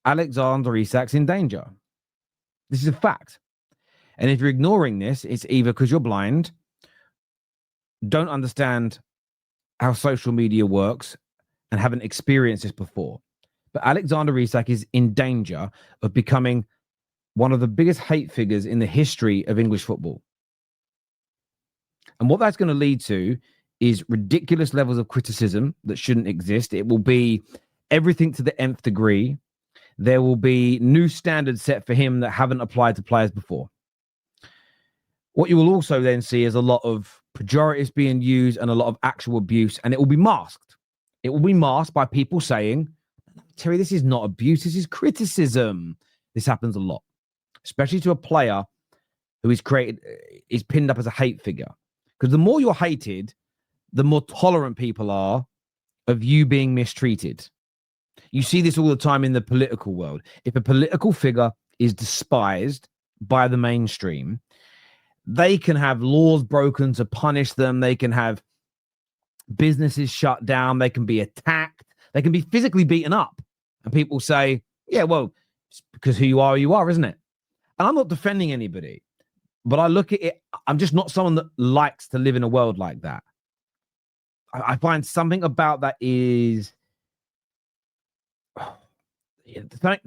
Alexander Isak's in danger. This is a fact. And if you're ignoring this, it's either because you're blind, don't understand how social media works, and haven't experienced this before. But Alexander Isak is in danger of becoming one of the biggest hate figures in the history of English football. And what that's going to lead to is ridiculous levels of criticism that shouldn't exist. It will be everything to the nth degree. There will be new standards set for him that haven't applied to players before. What you will also then see is a lot of pejoratives being used and a lot of actual abuse, and it will be masked. It will be masked by people saying, Terry, this is not abuse, this is criticism. This happens a lot, especially to a player who is pinned up as a hate figure. Because the more you're hated, the more tolerant people are of you being mistreated. You see this all the time in the political world. If a political figure is despised by the mainstream, they can have laws broken to punish them. They can have businesses shut down. They can be attacked. They can be physically beaten up. And people say, yeah, well, it's because who you are, isn't it? And I'm not defending anybody, but I look at it. I'm just not someone that likes to live in a world like that. I find something about that is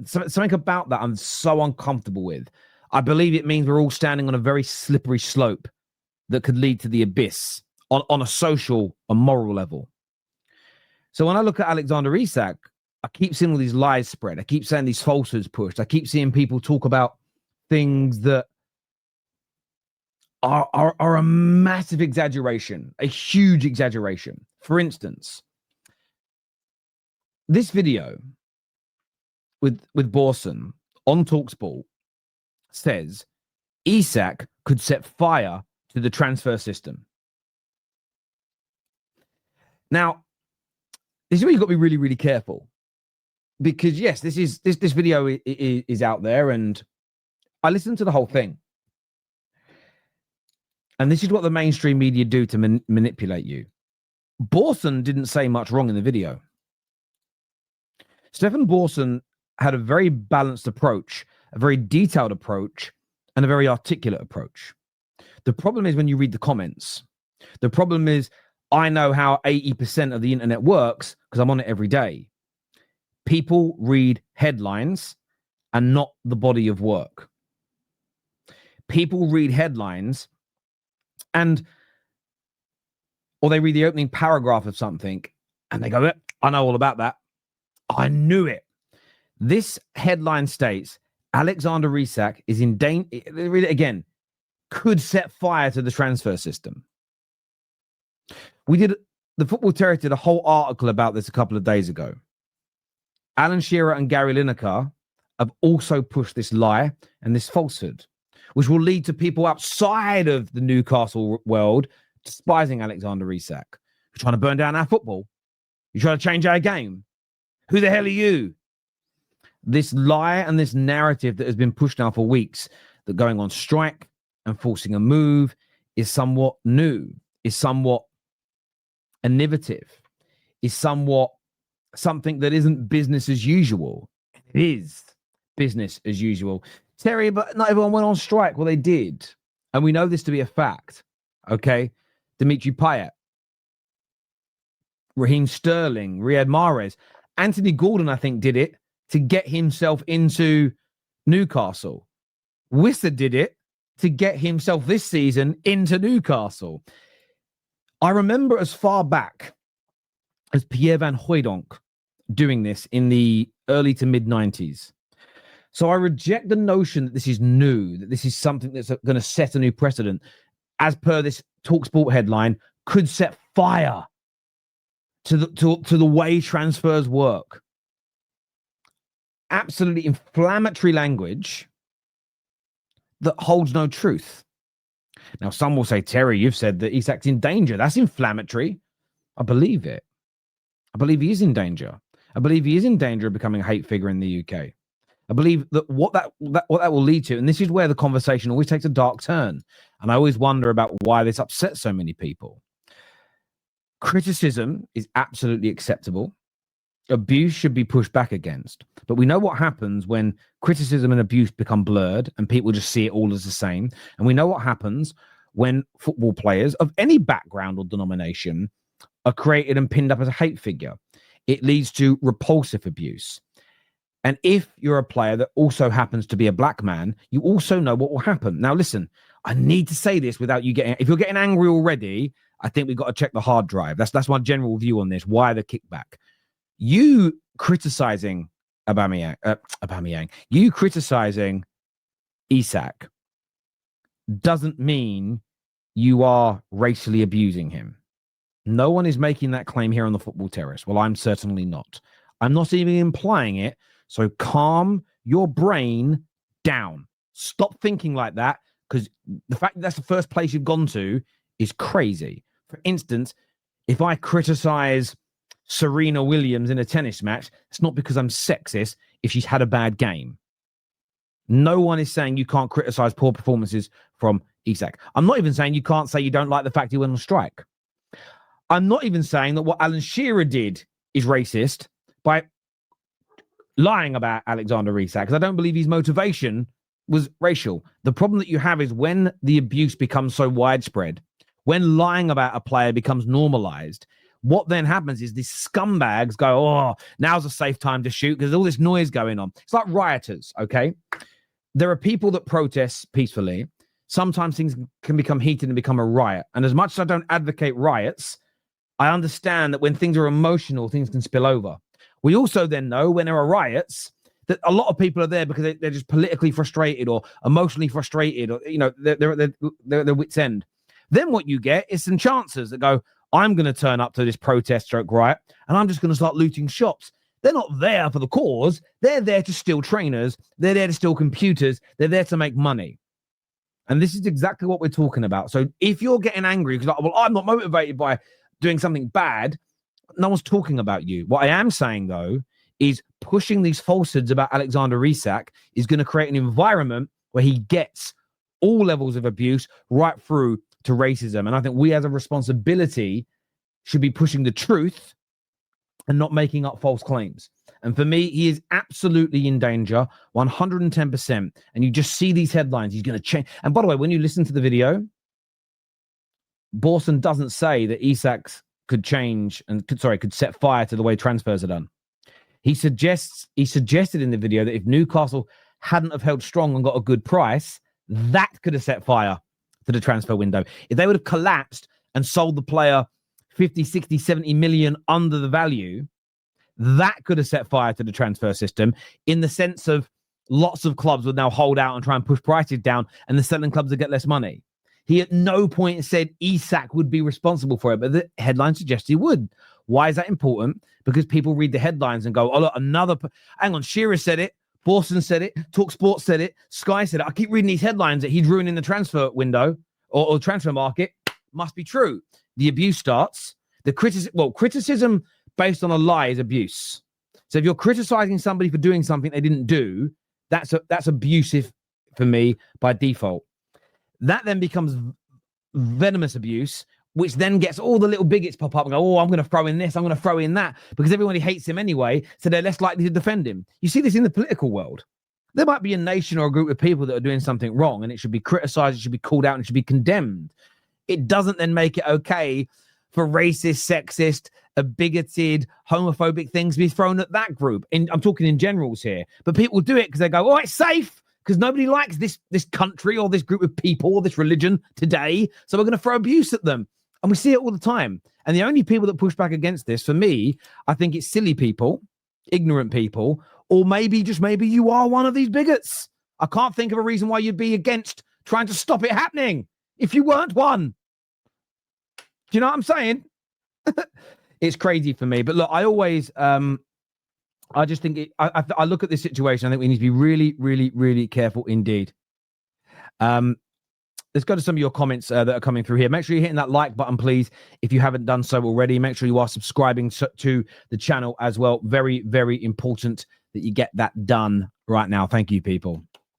something about that I'm so uncomfortable with. I believe it means we're all standing on a very slippery slope that could lead to the abyss on a social and moral level. So when I look at Alexander Isak, I keep seeing all these lies spread. I keep saying these falsehoods pushed. I keep seeing people talk about things that are a massive exaggeration, a huge exaggeration. For instance, this video with Borson on TalkSport says Isak could set fire to the transfer system. Now, this is where you've got to be really, really careful. Because yes, this video is out there, and I listened to the whole thing. And this is what the mainstream media do to manipulate you. Borson didn't say much wrong in the video. Stefan Borson had a very balanced approach, a very detailed approach, and a very articulate approach. The problem is when you read the comments. The problem is I know how 80% of the internet works because I'm on it every day. People read headlines and not the body of work. People read headlines or they read the opening paragraph of something and they go, I know all about that. I knew it. This headline states Alexander Isak is in danger. Read it again. Could set fire to the transfer system. The Football Terrace did a whole article about this a couple of days ago. Alan Shearer and Gary Lineker have also pushed this lie and this falsehood, which will lead to people outside of the Newcastle world despising Alexander Isak. You're trying to burn down our football. You're trying to change our game. Who the hell are you? This lie and this narrative that has been pushed now for weeks, that going on strike and forcing a move is somewhat new, is somewhat innovative, is somewhat something that isn't business as usual. It is business as usual. Terry, but not everyone went on strike. Well, they did. And we know this to be a fact. Okay? Dimitri Payet, Raheem Sterling, Riyad Mahrez. Anthony Gordon, I think, did it to get himself into Newcastle. Wissa did it to get himself this season into Newcastle. I remember as far back as Pierre Van Hooijdonk doing this in the early to mid-90s. So I reject the notion that this is new, that this is something that's going to set a new precedent. As per this TalkSport headline, could set fire to the way transfers work. Absolutely inflammatory language that holds no truth. Now, some will say, Terry, you've said that Isak's in danger. That's inflammatory. I believe it. I believe he is in danger. I believe he is in danger of becoming a hate figure in the UK. I believe that what that will lead to, and this is where the conversation always takes a dark turn, and I always wonder about why this upsets so many people. Criticism is absolutely acceptable. abuse should be pushed back against. But we know what happens when criticism and abuse become blurred and people just see it all as the same. And we know what happens when football players of any background or denomination are created and pinned up as a hate figure. It leads to repulsive abuse. And if you're a player that also happens to be a black man, you also know what will happen. Now, listen, I need to say this without you getting, if you're getting angry already, I think we've got to check the hard drive. That's my general view on this. Why the kickback? You criticizing Aubameyang, you criticizing Isak doesn't mean you are racially abusing him. No one is making that claim here on the Football Terrace. Well, I'm certainly not. I'm not even implying it. So calm your brain down. Stop thinking like that, because the fact that that's the first place you've gone to is crazy. For instance, if I criticize Serena Williams in a tennis match, it's not because I'm sexist if she's had a bad game. No one is saying you can't criticize poor performances from Isak. I'm not even saying you can't say you don't like the fact he went on strike. I'm not even saying that what Alan Shearer did is racist by lying about Alexander Isak, because I don't believe his motivation was racial. The problem that you have is when the abuse becomes so widespread, when lying about a player becomes normalized, what then happens is these scumbags go, oh, now's a safe time to shoot because there's all this noise going on. It's like rioters, okay? There are people that protest peacefully. Sometimes things can become heated and become a riot. And as much as I don't advocate riots, I understand that when things are emotional, things can spill over. We also then know when there are riots that a lot of people are there because they're just politically frustrated or emotionally frustrated, or, you know, they're their wits' end. Then what you get is some chancers that go, I'm going to turn up to this protest stroke riot and I'm just going to start looting shops. They're not there for the cause. They're there to steal trainers. They're there to steal computers. They're there to make money. And this is exactly what we're talking about. So if you're getting angry because, well, I'm not motivated by doing something bad, no one's talking about you. What I am saying, though, is pushing these falsehoods about Alexander Isak is going to create an environment where he gets all levels of abuse right through to racism. And I think we as a responsibility should be pushing the truth and not making up false claims. And for me, he is absolutely in danger, 110%. And you just see these headlines. He's going to change. And by the way, when you listen to the video, Borson doesn't say that Isak could change and could set fire to the way transfers are done. He suggested in the video that if Newcastle hadn't have held strong and got a good price, that could have set fire to the transfer window. If they would have collapsed and sold the player 50, 60, 70 million under the value, that could have set fire to the transfer system, in the sense of lots of clubs would now hold out and try and push prices down, and the selling clubs would get less money. He at no point said Isak would be responsible for it, but the headline suggests he would. Why is that important? Because people read the headlines and go, oh, look, hang on, Shearer said it, Borson said it, TalkSport said it, Sky said it. I keep reading these headlines that he's ruining the transfer window or transfer market. Must be true. The abuse starts. Criticism based on a lie is abuse. So if you're criticizing somebody for doing something they didn't do, that's abusive for me by default. That then becomes venomous abuse, which then gets all the little bigots pop up and go, oh, I'm going to throw in this, I'm going to throw in that, because everybody hates him anyway, so they're less likely to defend him. You see this in the political world. There might be a nation or a group of people that are doing something wrong, and it should be criticized, it should be called out, and it should be condemned. It doesn't then make it okay for racist, sexist, bigoted, homophobic things to be thrown at that group. I'm talking in generals here. But people do it because they go, oh, it's safe, because nobody likes this country or this group of people or this religion today, so we're going to throw abuse at them. And we see it all the time. And the only people that push back against this, for me, I think it's silly people, ignorant people, or maybe you are one of these bigots. I can't think of a reason why you'd be against trying to stop it happening if you weren't one. Do you know what I'm saying? It's crazy for me. But look, I always, I just think, I look at this situation, I think we need to be really, really, really careful indeed. Let's go to some of your comments that are coming through here. Make sure you're hitting that like button, please, if you haven't done so already. Make sure you are subscribing to the channel as well. Very, very important that you get that done right now. Thank you, people.